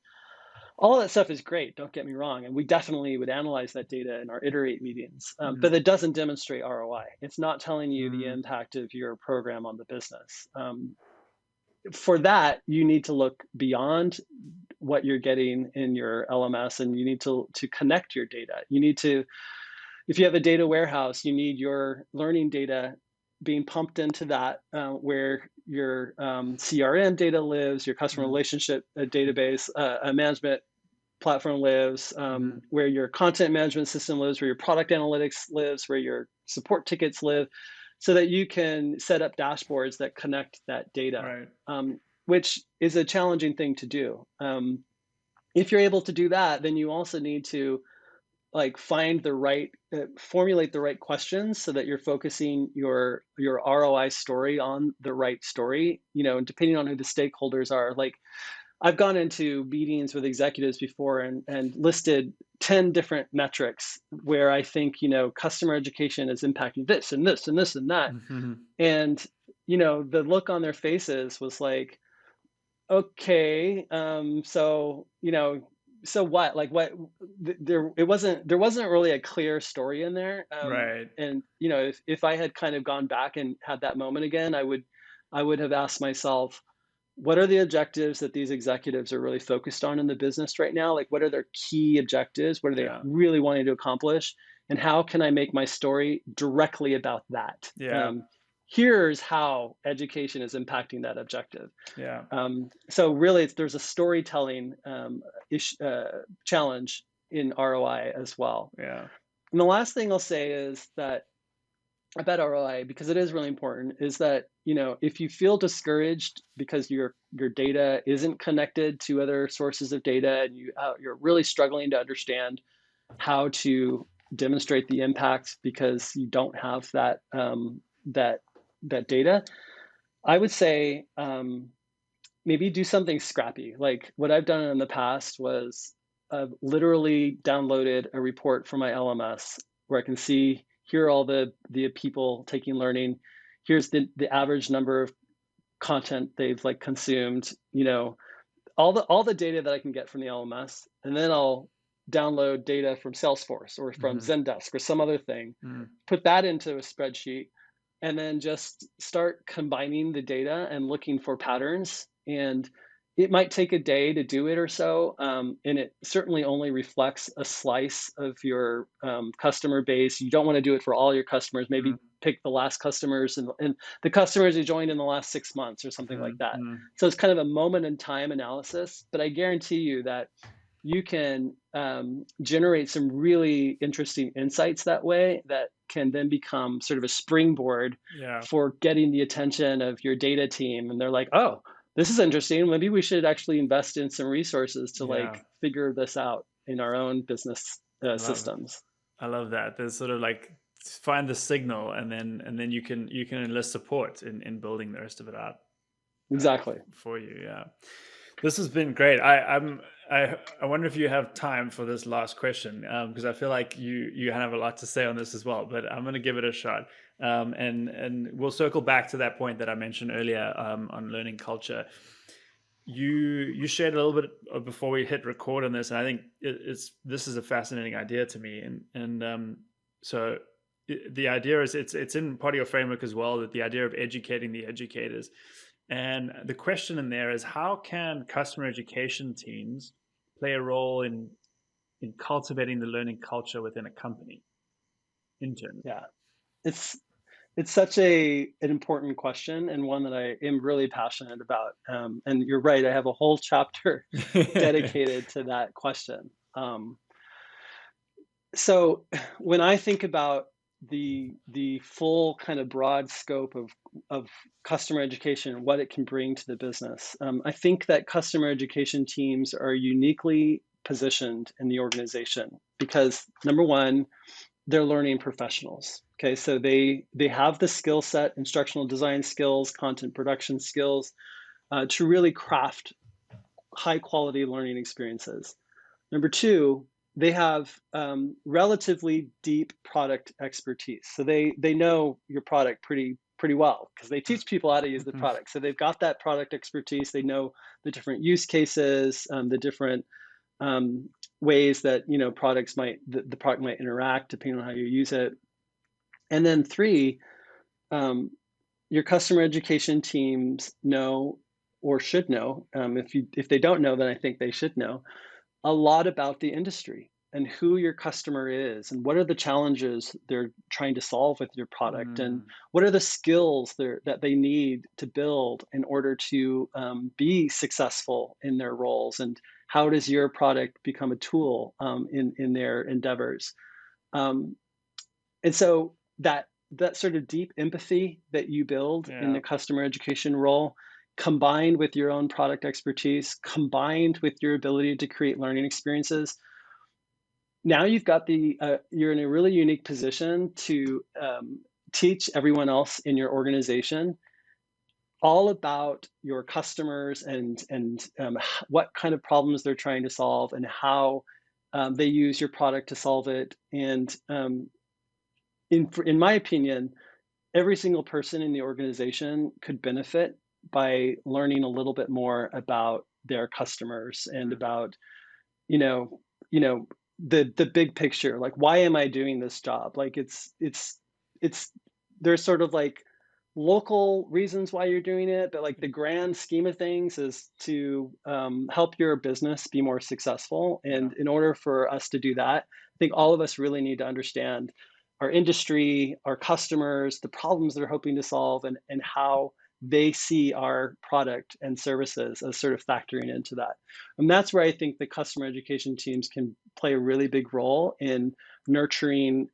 S4: all of that stuff is great, don't get me wrong, and we definitely would analyze that data in our iterate meetings, but it doesn't demonstrate ROI. It's not telling you the impact of your program on the business. For that, you need to look beyond what you're getting in your LMS, and you need to connect your data. You need to, if you have a data warehouse, you need your learning data being pumped into that, where your CRM data lives, your customer relationship database management platform lives, where your content management system lives, where your product analytics lives, where your support tickets live, so that you can set up dashboards that connect that data, which is a challenging thing to do. If you're able to do that, then you also need to find the right, formulate the right questions so that you're focusing your ROI story on the right story. And depending on who the stakeholders are, like, I've gone into meetings with executives before and listed 10 different metrics where I think, customer education is impacting this and this and this and that.
S3: Mhm.
S4: And, the look on their faces was like, okay, so what? Like what there wasn't really a clear story in there.
S3: Right.
S4: And if I had kind of gone back and had that moment again, I would have asked myself, what are the objectives that these executives are really focused on in the business right now? Like, what are their key objectives? What are they
S3: Yeah.
S4: really wanting to accomplish? And how can I make my story directly about that?
S3: Yeah.
S4: Here's how education is impacting that objective.
S3: Yeah.
S4: So really, there's a storytelling challenge in ROI as well.
S3: Yeah.
S4: And the last thing I'll say is that about ROI, because it is really important, is that if you feel discouraged because your data isn't connected to other sources of data, and you're really struggling to understand how to demonstrate the impact because you don't have that data, I would say maybe do something scrappy. Like what I've done in the past was I've literally downloaded a report from my LMS where I can see here are all the people taking learning. Here's the average number of content they've like consumed, all the data that I can get from the LMS, and then I'll download data from Salesforce or from
S3: Mhm.
S4: Zendesk or some other thing,
S3: Mm.
S4: put that into a spreadsheet, and then just start combining the data and looking for patterns. And it might take a day to do it or so, and it certainly only reflects a slice of your customer base. You don't want to do it for all your customers. Maybe
S3: Mm.
S4: pick the last customers and the customers who joined in the last 6 months or something like
S3: Mm.
S4: that.
S3: Mm.
S4: So it's kind of a moment in time analysis, but I guarantee you that you can generate some really interesting insights that way that can then become sort of a springboard
S3: Yeah.
S4: for getting the attention of your data team. And they're like, oh, this is interesting. Maybe we should actually invest in some resources to
S3: Yeah.
S4: like figure this out in our own business
S3: I love
S4: systems.
S3: I love that. There's sort of like find the signal, and then you can enlist support in building the rest of it out
S4: Exactly.
S3: for you. Yeah. This has been great. I wonder if you have time for this last question, because I feel like you have a lot to say on this as well. But I'm going to give it a shot, and we'll circle back to that point that I mentioned earlier, on learning culture. You shared a little bit before we hit record on this, and I think this is a fascinating idea to me, and so the idea is it's in part of your framework as well, that the idea of educating the educators. And the question in there is, how can customer education teams play a role in cultivating the learning culture within a company internally?
S4: Yeah. It's It's such an important question and one that I am really passionate about. And you're right, I have a whole chapter dedicated to that question. So when I think about the full kind of broad scope of customer education and what it can bring to the business, I think that customer education teams are uniquely positioned in the organization because number one, they're learning professionals. Okay, so they have the skill set, instructional design skills, content production skills, to really craft high quality learning experiences. Number two, they have relatively deep product expertise. So they know your product pretty well because they teach people how to use the product. So they've got that product expertise. They know the different use cases, the different ways that the product might interact depending on how you use it. And then three, um, your customer education teams know or should know. If they don't know, then I think they should know a lot about the industry and who your customer is and what are the challenges they're trying to solve with your product and
S3: Mm,
S4: what are the skills that they need to build in order to be successful in their roles, and how does your product become a tool in their endeavors. um, and so that sort of deep empathy that you build in
S3: yeah.
S4: the customer education role, combined with your own product expertise, combined with your ability to create learning experiences, now you're in a really unique position to teach everyone else in your organization all about your customers and what kind of problems they're trying to solve and how they use your product to solve it. And in my opinion, every single person in the organization could benefit by learning a little bit more about their customers and about you know you know the big picture. Like, why am I doing this job? Like, it's there's sort of like local reasons why you're doing it, but like the grand scheme of things is to help your business be more successful.
S3: Yeah.
S4: And in order for us to do that, I think all of us really need to understand our industry, our customers, the problems they're hoping to solve, and how they see our product and services as sort of factoring into that. And that's where I think the customer education teams can play a really big role in nurturing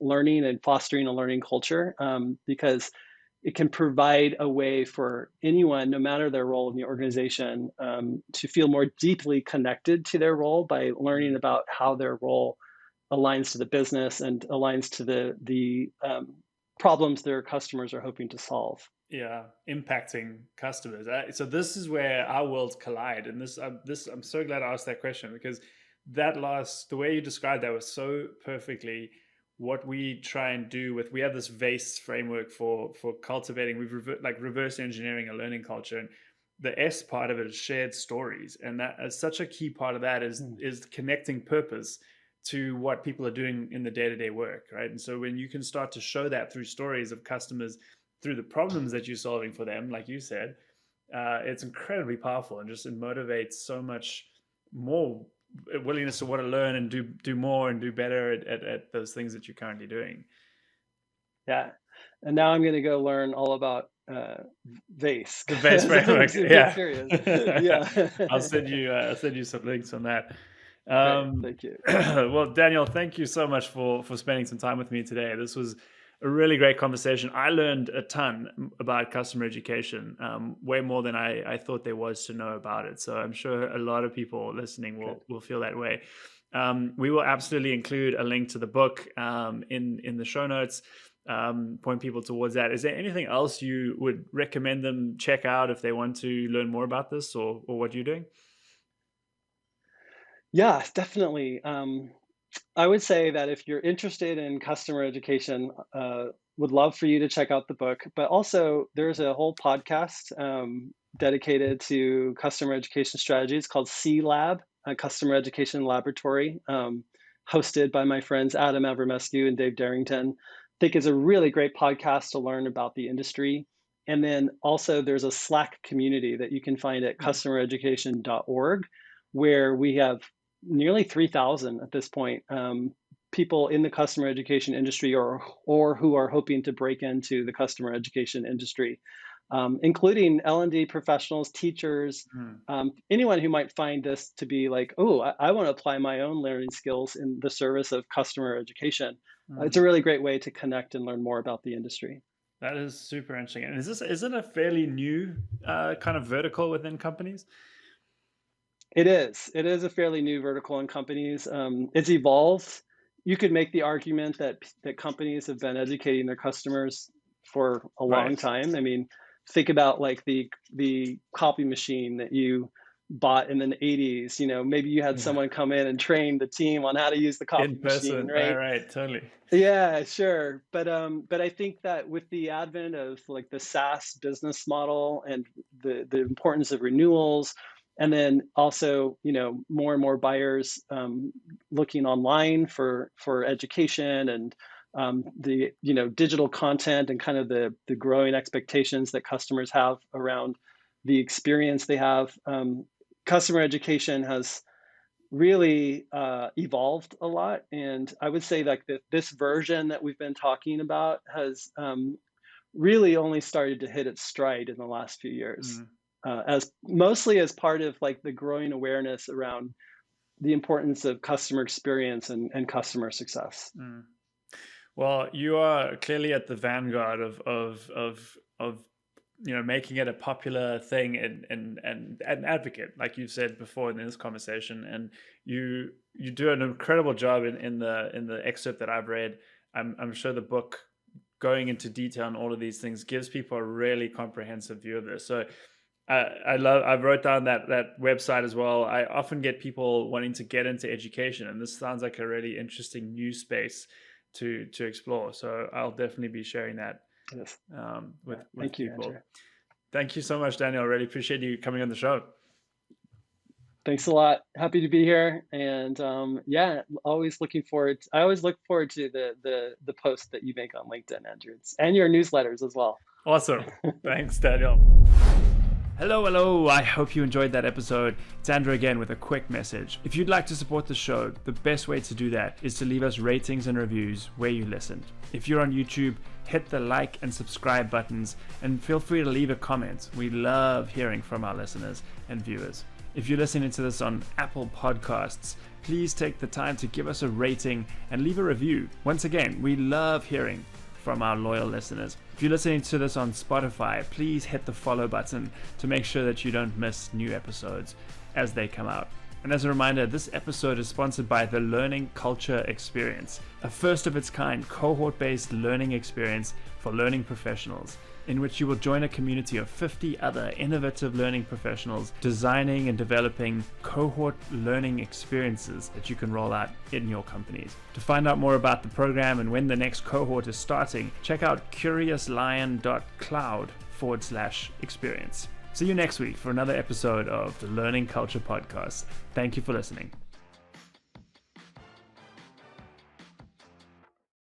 S4: learning and fostering a learning culture, because it can provide a way for anyone, no matter their role in the organization, to feel more deeply connected to their role by learning about how their role aligns to the business and aligns to the problems their customers are hoping to solve.
S3: Yeah, impacting customers. So this is where our worlds collide, and this I'm so glad I asked that question, because the way you described that was so perfectly what we try and do with. We have this VACE framework for cultivating. We've reverse engineering a learning culture, and the S part of it is shared stories, and that is such a key part of that is connecting purpose to what people are doing in the day-to-day work, right? And so when you can start to show that through stories of customers, through the problems that you're solving for them, like you said, it's incredibly powerful, and just it motivates so much more willingness to want to learn and do more and do better at those things that you're currently doing.
S4: Yeah. And now I'm going to go learn all about VACE.
S3: The VACE framework, yeah.
S4: Curious. Yeah.
S3: I'll send you some links on that.
S4: Great. Thank you.
S3: Well, Daniel, thank you so much for spending some time with me today. This was a really great conversation. I learned a ton about customer education, way more than I thought there was to know about it. So I'm sure a lot of people listening will feel that way. We will absolutely include a link to the book in the show notes, point people towards that. Is there anything else you would recommend them check out if they want to learn more about this or what you're doing?
S4: Yeah, definitely. I would say that if you're interested in customer education, would love for you to check out the book. But also, there's a whole podcast dedicated to customer education strategies called C Lab, a customer education laboratory, hosted by my friends Adam Avramescu and Dave Darrington. I think is a really great podcast to learn about the industry. And then also, there's a Slack community that you can find at customereducation.org, where we have nearly 3,000 at this point, people in the customer education industry or who are hoping to break into the customer education industry, including L&D professionals, teachers, anyone who might find this to be like, oh, I want to apply my own learning skills in the service of customer education. It's a really great way to connect and learn more about the industry.
S3: That is super interesting. And is it a fairly new kind of vertical within companies?
S4: It is. It is a fairly new vertical in companies. It's evolved. You could make the argument that companies have been educating their customers for a long time. I mean, think about like the copy machine that you bought in the 80s. You know, maybe you had someone come in and train the team on how to use the copy
S3: in person,
S4: machine, right?
S3: Right, totally.
S4: Yeah, sure. But I think that with the advent of like the SaaS business model and the importance of renewals, and then also, you know, more and more buyers looking online for education and the, you know, digital content and kind of the growing expectations that customers have around the experience they have. Customer education has really evolved a lot, and I would say like this version that we've been talking about has really only started to hit its stride in the last few years, as mostly as part of like the growing awareness around the importance of customer experience and customer success.
S3: Well, you are clearly at the vanguard of you know, making it a popular thing and an advocate, like you've said before in this conversation, and you do an incredible job in the excerpt that I've read. I'm sure the book going into detail on all of these things gives people a really comprehensive view of this. So I wrote down that website as well. I often get people wanting to get into education, and this sounds like a really interesting new space to explore. So I'll definitely be sharing that with
S4: Thank you,
S3: people.
S4: Andrew.
S3: Thank you so much, Daniel. I really appreciate you coming on the show.
S4: Thanks a lot. Happy to be here, and always looking forward. I always look forward to the post that you make on LinkedIn, Andrew, and your newsletters as well.
S3: Awesome. Thanks, Daniel. Hello. I hope you enjoyed that episode. It's Andrew again with a quick message. If you'd like to support the show, the best way to do that is to leave us ratings and reviews where you listened. If you're on YouTube, hit the like and subscribe buttons, and feel free to leave a comment. We love hearing from our listeners and viewers. If you're listening to this on Apple Podcasts, please take the time to give us a rating and leave a review. Once again, we love hearing from our loyal listeners. If you're listening to this on Spotify, please hit the follow button to make sure that you don't miss new episodes as they come out. And as a reminder, this episode is sponsored by the Learning Culture Experience, a first of its kind cohort-based learning experience for learning professionals, in which you will join a community of 50 other innovative learning professionals designing and developing cohort learning experiences that you can roll out in your companies. To find out more about the program and when the next cohort is starting, check out curiouslion.cloud/experience. See you next week for another episode of the Learning Culture Podcast. Thank you for listening.